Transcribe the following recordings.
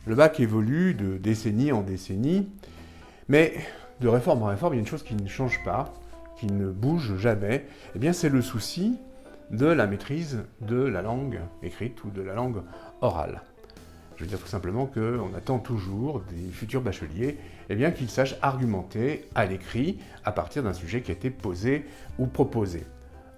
Le bac évolue de décennie en décennie, mais de réforme en réforme, il y a une chose qui ne change pas, qui ne bouge jamais, eh bien c'est le souci de la maîtrise de la langue écrite ou de la langue orale. Je veux dire tout simplement qu'on attend toujours des futurs bacheliers eh bien, qu'ils sachent argumenter à l'écrit à partir d'un sujet qui a été posé ou proposé.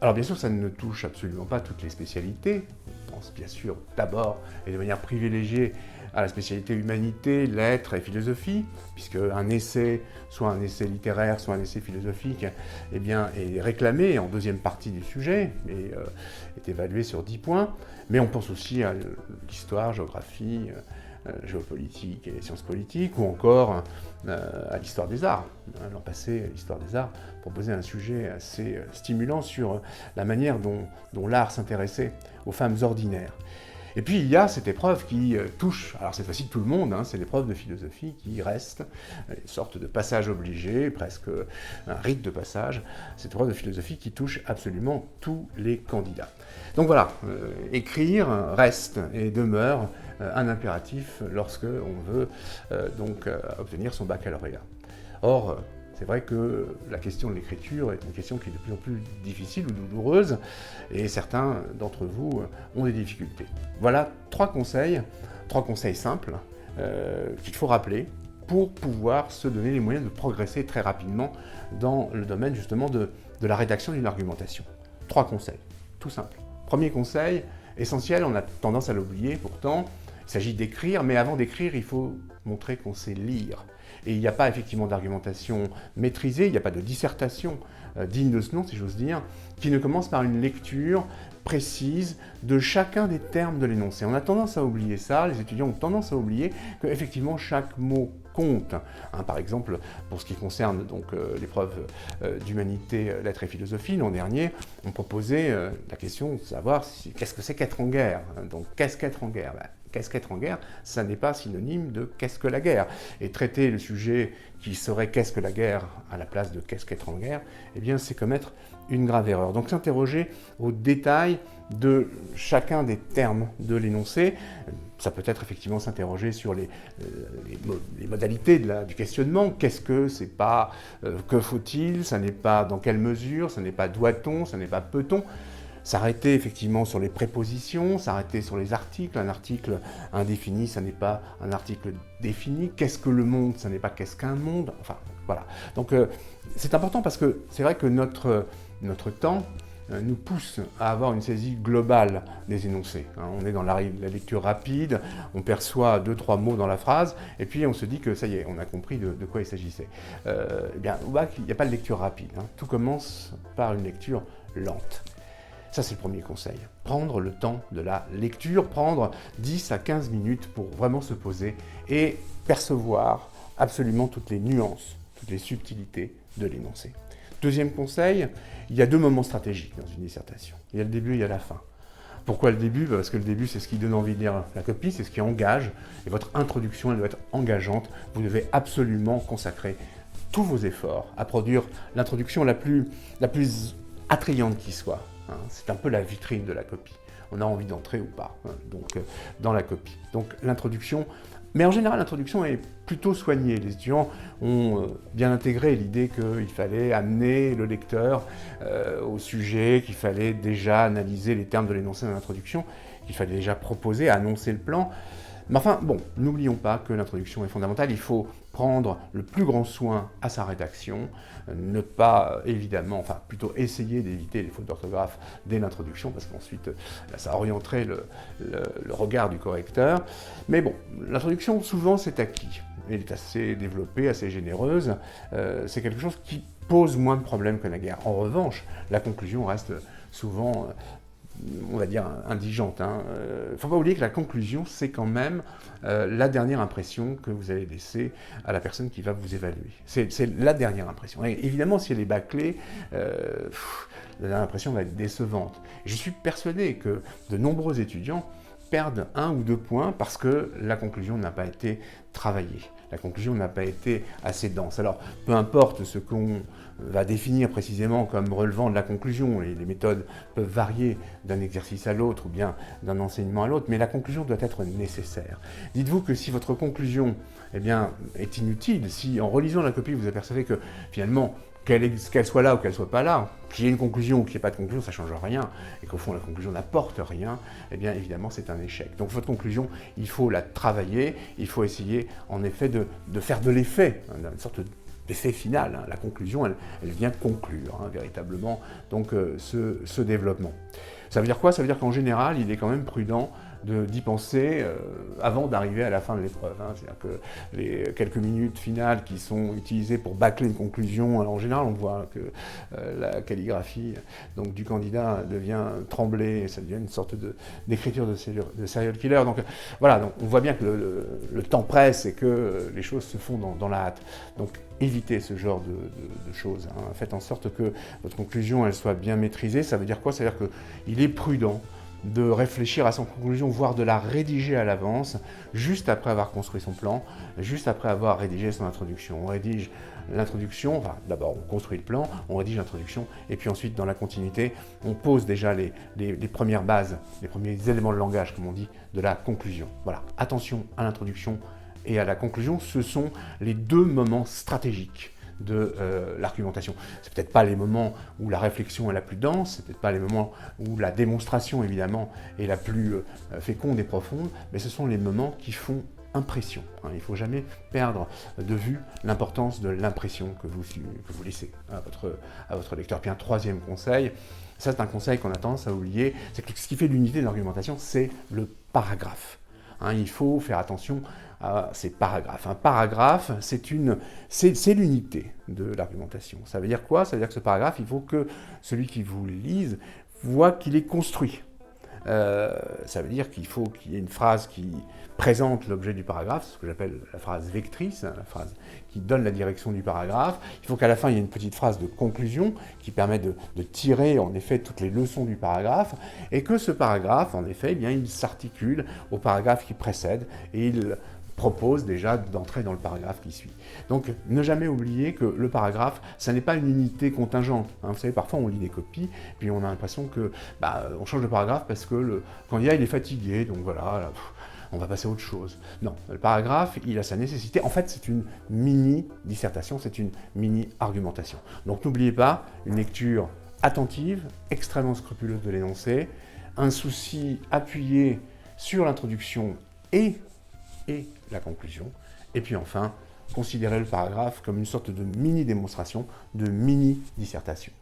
Alors bien sûr, ça ne touche absolument pas toutes les spécialités. On pense bien sûr d'abord et de manière privilégiée à la spécialité humanité, lettres et philosophie, puisque un essai, soit un essai littéraire, soit un essai philosophique, eh bien, est réclamé en deuxième partie du sujet et est évalué sur 10 points. Mais on pense aussi à l'histoire, géographie, géopolitique et sciences politiques, ou encore à l'histoire des arts. L'an passé, l'histoire des arts proposait un sujet assez stimulant sur la manière dont l'art s'intéressait aux femmes ordinaires. Et puis il y a cette épreuve qui touche, alors cette fois-ci tout le monde, c'est l'épreuve de philosophie qui reste, une sorte de passage obligé, presque un rite de passage, cette épreuve de philosophie qui touche absolument tous les candidats. Donc voilà, écrire reste et demeure un impératif lorsque on veut obtenir son baccalauréat. Or, c'est vrai que la question de l'écriture est une question qui est de plus en plus difficile ou douloureuse, et certains d'entre vous ont des difficultés. Voilà trois conseils simples qu'il faut rappeler pour pouvoir se donner les moyens de progresser très rapidement dans le domaine justement de la rédaction d'une argumentation. Trois conseils, tout simples. Premier conseil, essentiel, on a tendance à l'oublier pourtant, il s'agit d'écrire, mais avant d'écrire, il faut montrer qu'on sait lire. Et il n'y a pas effectivement d'argumentation maîtrisée, il n'y a pas de dissertation digne de ce nom, si j'ose dire, qui ne commence par une lecture précise de chacun des termes de l'énoncé. On a tendance à oublier ça, les étudiants ont tendance à oublier qu'effectivement chaque mot compte. Par exemple, pour ce qui concerne l'épreuve d'humanité, lettres et philosophie, l'an dernier, on proposait la question de savoir qu'est-ce que c'est qu'être en guerre. Donc qu'est-ce qu'être en guerre ? Qu'est-ce qu'être en guerre ? Ça n'est pas synonyme de qu'est-ce que la guerre. Et traiter le sujet qui serait qu'est-ce que la guerre à la place de qu'est-ce qu'être en guerre, eh bien c'est commettre une grave erreur. Donc s'interroger au détail de chacun des termes de l'énoncé, ça peut être effectivement s'interroger sur les modalités du questionnement. Qu'est-ce que c'est pas que faut-il, ça n'est pas dans quelle mesure, ça n'est pas doit-on, ça n'est pas peut-on. S'arrêter effectivement sur les prépositions, s'arrêter sur les articles. Un article indéfini, ça n'est pas un article défini. Qu'est-ce que le monde, ça n'est pas qu'est-ce qu'un monde. Enfin, voilà. Donc c'est important parce que c'est vrai que notre temps nous pousse à avoir une saisie globale des énoncés. On est dans la lecture rapide, on perçoit 2-3 mots dans la phrase, et puis on se dit que ça y est, on a compris de quoi il s'agissait. Eh bien, au bac, il n'y a pas de lecture rapide. Tout commence par une lecture lente. Ça, c'est le premier conseil. Prendre le temps de la lecture, prendre 10 à 15 minutes pour vraiment se poser et percevoir absolument toutes les nuances, toutes les subtilités de l'énoncé. Deuxième conseil, il y a deux moments stratégiques dans une dissertation. Il y a le début et il y a la fin. Pourquoi le début ? Parce que le début, c'est ce qui donne envie de lire la copie, c'est ce qui engage, et votre introduction, elle doit être engageante. Vous devez absolument consacrer tous vos efforts à produire l'introduction la plus attrayante qui soit. C'est un peu la vitrine de la copie. On a envie d'entrer ou pas dans la copie. Donc l'introduction, mais en général l'introduction est plutôt soignée. Les étudiants ont bien intégré l'idée qu'il fallait amener le lecteur au sujet, qu'il fallait déjà analyser les termes de l'énoncé dans l'introduction, qu'il fallait déjà proposer, annoncer le plan. Mais enfin, bon, n'oublions pas que l'introduction est fondamentale. Il faut prendre le plus grand soin à sa rédaction, ne pas, évidemment, enfin, plutôt essayer d'éviter les fautes d'orthographe dès l'introduction, parce qu'ensuite, ça orienterait le regard du correcteur. Mais bon, l'introduction, souvent, c'est acquis. Elle est assez développée, assez généreuse. C'est quelque chose qui pose moins de problèmes que la guerre. En revanche, la conclusion reste souvent on va dire indigente. Il ne faut pas oublier que la conclusion, c'est quand même la dernière impression que vous allez laisser à la personne qui va vous évaluer. C'est la dernière impression. Et évidemment, si elle est bâclée, la dernière impression va être décevante. Et je suis persuadé que de nombreux étudiants perdent 1 ou 2 points parce que la conclusion n'a pas été travaillée. la conclusion n'a pas été assez dense. Alors, peu importe ce qu'on va définir précisément comme relevant de la conclusion, les méthodes peuvent varier d'un exercice à l'autre ou bien d'un enseignement à l'autre, mais la conclusion doit être nécessaire. Dites-vous que si votre conclusion est inutile, si en relisant la copie vous apercevez que finalement, qu'elle soit là ou qu'elle soit pas là, qu'il y ait une conclusion ou qu'il n'y ait pas de conclusion, ça ne change rien, et qu'au fond la conclusion n'apporte rien, eh bien évidemment c'est un échec. Donc votre conclusion, il faut la travailler, il faut essayer en effet de faire de l'effet, une sorte d'effet final. La conclusion, elle vient conclure véritablement donc, ce développement. Ça veut dire quoi? Ça veut dire qu'en général, il est quand même prudent d'y penser avant d'arriver à la fin de l'épreuve. C'est-à-dire que les quelques minutes finales qui sont utilisées pour bâcler une conclusion, alors en général on voit que la calligraphie donc, du candidat devient tremblée, et ça devient une sorte d'écriture de serial killer. Donc voilà, donc, on voit bien que le temps presse et que les choses se font dans la hâte. Donc évitez ce genre de choses. Faites en sorte que votre conclusion elle soit bien maîtrisée. Ça veut dire quoi? Ça veut dire qu'il est prudent de réfléchir à son conclusion, voire de la rédiger à l'avance, juste après avoir construit son plan, juste après avoir rédigé son introduction. On rédige l'introduction, enfin d'abord on construit le plan, on rédige l'introduction, et puis ensuite dans la continuité, on pose déjà les premières bases, les premiers éléments de langage, comme on dit, de la conclusion. Voilà, attention à l'introduction et à la conclusion, ce sont les deux moments stratégiques de l'argumentation. C'est peut-être pas les moments où la réflexion est la plus dense, c'est peut-être pas les moments où la démonstration évidemment est la plus féconde et profonde, mais ce sont les moments qui font impression. Il ne faut jamais perdre de vue l'importance de l'impression que vous laissez à votre lecteur. Puis un troisième conseil, ça c'est un conseil qu'on a tendance à oublier, c'est que ce qui fait l'unité de l'argumentation, c'est le paragraphe. Il faut faire attention à ces paragraphes. Un paragraphe, c'est l'unité de l'argumentation. Ça veut dire quoi? Ça veut dire que ce paragraphe, il faut que celui qui vous lise voit qu'il est construit. Ça veut dire qu'il faut qu'il y ait une phrase qui présente l'objet du paragraphe, c'est ce que j'appelle la phrase vectrice, la phrase qui donne la direction du paragraphe. Il faut qu'à la fin, il y ait une petite phrase de conclusion qui permet de tirer en effet toutes les leçons du paragraphe, et que ce paragraphe, en effet, il s'articule au paragraphe qui précède, et il propose déjà d'entrer dans le paragraphe qui suit. Donc, ne jamais oublier que le paragraphe, ça n'est pas une unité contingente. Vous savez, parfois on lit des copies, puis on a l'impression que on change de paragraphe parce que le candidat il est fatigué, donc voilà, on va passer à autre chose. Non, le paragraphe, il a sa nécessité. En fait, c'est une mini-dissertation, c'est une mini-argumentation. Donc n'oubliez pas, une lecture attentive, extrêmement scrupuleuse de l'énoncé, un souci appuyé sur l'introduction et la conclusion, et puis enfin, considérez le paragraphe comme une sorte de mini-démonstration, de mini-dissertation.